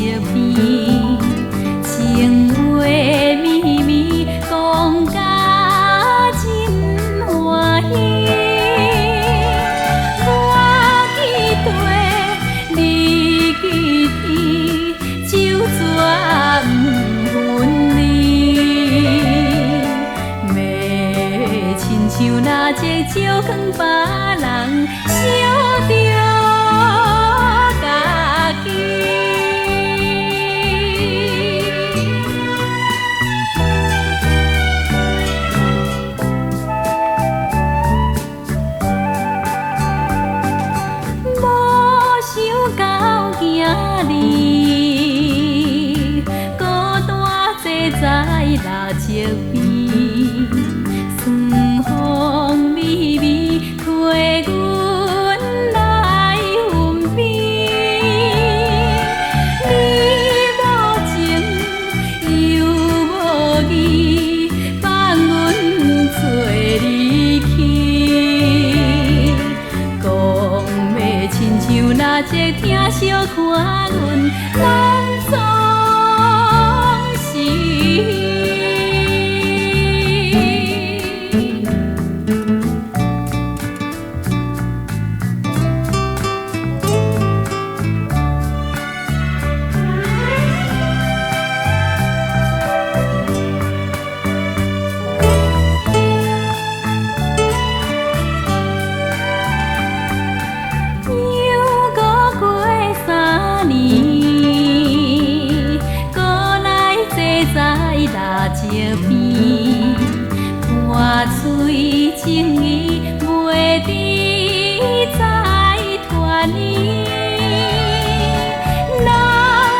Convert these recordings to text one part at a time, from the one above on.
石边，情话绵绵讲甲真欢喜。我记地，你记天，酒绝不分离。要亲像那只石放别人烧着。在蜡烛边，酸风微微推阮来分边。你无情又无义，放阮做离去。讲要亲像那只疼惜看阮人错。蜡烛边，伴随情意，袂知在传你。若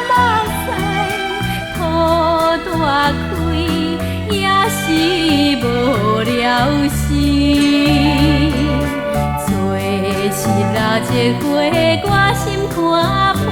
目屎土大开，也是无了时。做事蜡烛花，我心看破。